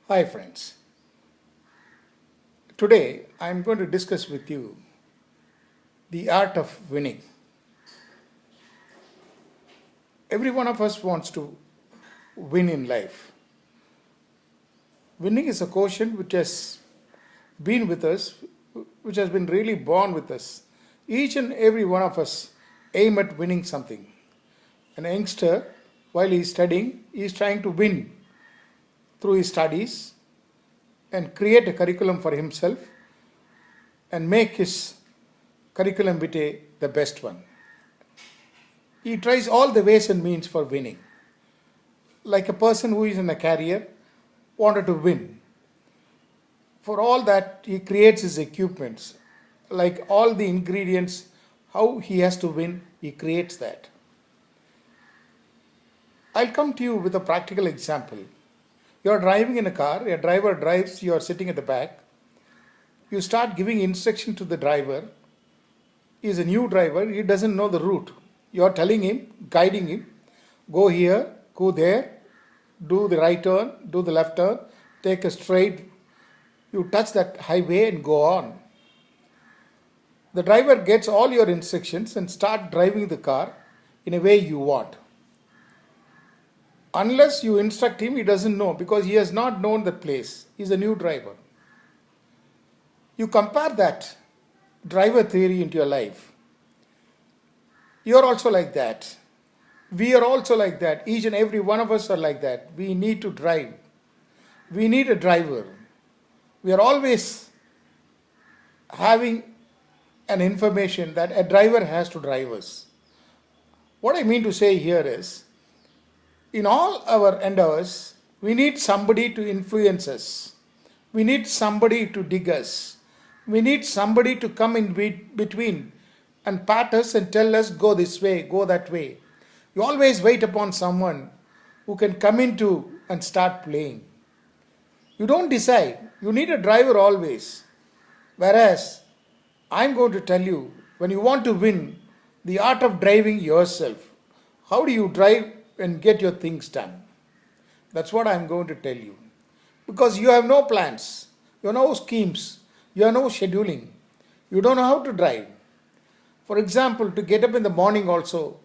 Hi, friends. Today I'm going to discuss with you the art of winning. Every one of us wants to win in life. Winning is a quotient which has been with us, which has been really born with us. Each and every one of us aim at winning something. An youngster, while he is studying, he is trying to win through his studies and create a curriculum for himself and make his curriculum vitae the best one. He tries all the ways and means for winning. Like a person who is in a career wanted to win. For all that, he creates his equipments. Like all the ingredients, how he has to win, he creates that. I'll come to you with a practical example. You're driving in a car, a driver drives, you're sitting at the back. You start giving instruction to the driver. He's a new driver, he doesn't know the route. You're telling him, guiding him, go here, go there, do the right turn, do the left turn, take a straight. You touch that highway and go on. The driver gets all your instructions and start driving the car in a way you want. Unless you instruct him, he doesn't know because he has not known the place. He's a new driver. You compare that driver theory into your life. You're also like that. We are also like that. Each and every one of us are like that. We need to drive. We need a driver. We are always having an information that a driver has to drive us. What I mean to say here is, in all our endeavors, we need somebody to influence us. We need somebody to dig us. We need somebody to come in between and pat us and tell us, go this way, go that way. You always wait upon someone who can come into and start playing. You don't decide. You need a driver always. Whereas, I'm going to tell you, when you want to win, the art of driving yourself. How do you drive and get your things done? That's what I'm going to tell you. Because you have no plans, you have no schemes, you have no scheduling, you don't know how to drive. For example, to get up in the morning also,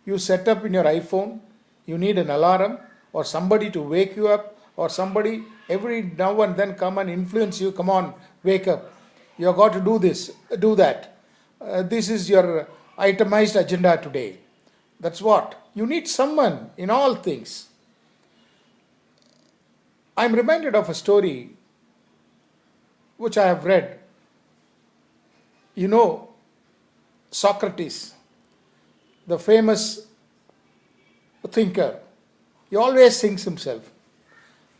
you set up in your iPhone, you need an alarm or somebody to wake you up or somebody every now and then come and influence you, come on, wake up. You have got to do this, do that. This is your itemized agenda today. That's what. You need someone in all things. I'm reminded of a story which I have read. You know, Socrates, the famous thinker, he always thinks himself.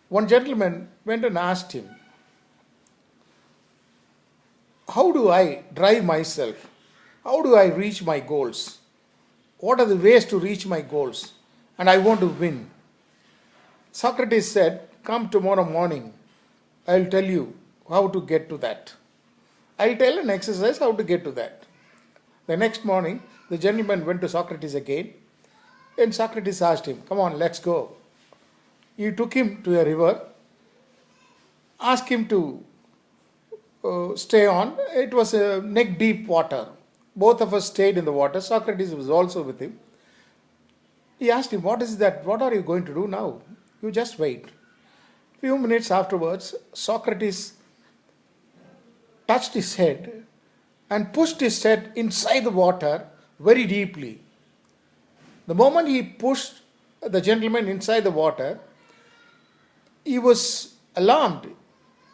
One gentleman went and asked him, how do I drive myself? How do I reach my goals? What are the ways to reach my goals? And I want to win. Socrates said, come tomorrow morning. I'll tell you how to get to that. I'll tell an exercise how to get to that. The next morning, the gentleman went to Socrates again. And Socrates asked him, come on, let's go. He took him to a river, asked him to stay on. It was a neck deep water. Both of us stayed in the water. Socrates was also with him. He asked him, what is that? What are you going to do now? You just wait. Few minutes afterwards, Socrates touched his head and pushed his head inside the water very deeply. The moment he pushed the gentleman inside the water, he was alarmed.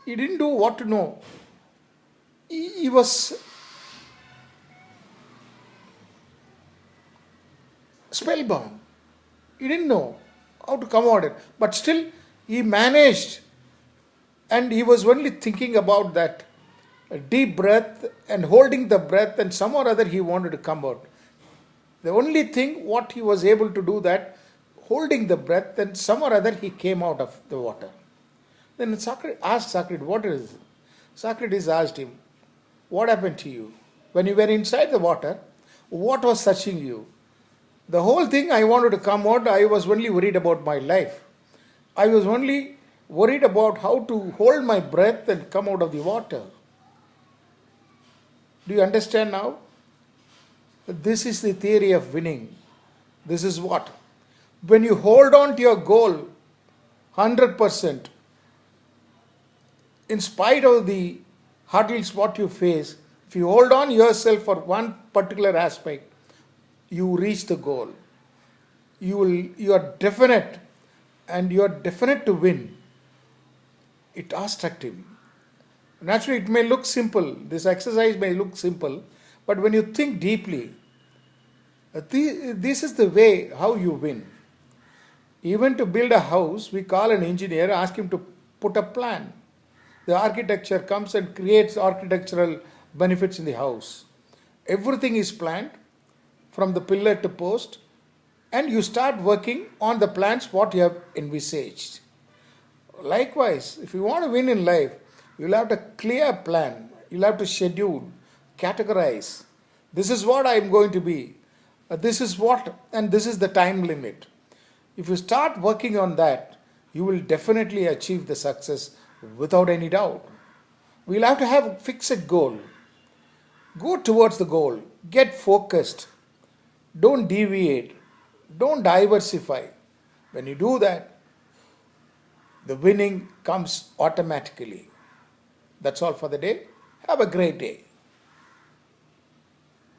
He didn't know what to know. He was spellbound. He didn't know how to come out of it. But still, he managed. And he was only thinking about that deep breath and holding the breath, and some or other he wanted to come out. The only thing what he was able to do that, holding the breath, and some or other he came out of the water. Then Socrates asked Socrates, what is it? Socrates asked him, what happened to you? When you were inside the water, what was touching you? The whole thing I wanted to come out, I was only worried about my life. I was only worried about how to hold my breath and come out of the water. Do you understand now? This is the theory of winning. This is what? When you hold on to your goal 100%, in spite of the hurdles what you face, if you hold on yourself for one particular aspect, you reach the goal. You are definite, and you are definite to win. It asked him. Naturally, it may look simple. This exercise may look simple, but when you think deeply, this is the way how you win. Even to build a house, we call an engineer, ask him to put a plan. The architecture comes and creates architectural benefits in the house. Everything is planned from the pillar to post, and you start working on the plans what you have envisaged. Likewise, if you want to win in life, you'll have a clear plan. You'll have to schedule, categorize. This is what I'm going to be. This is what, and this is the time limit. If you start working on that, you will definitely achieve the success without any doubt. We'll have to have a fixed goal. Go towards the goal. Get focused. Don't deviate. Don't diversify. When you do that, the winning comes automatically. That's all for the day. Have a great day.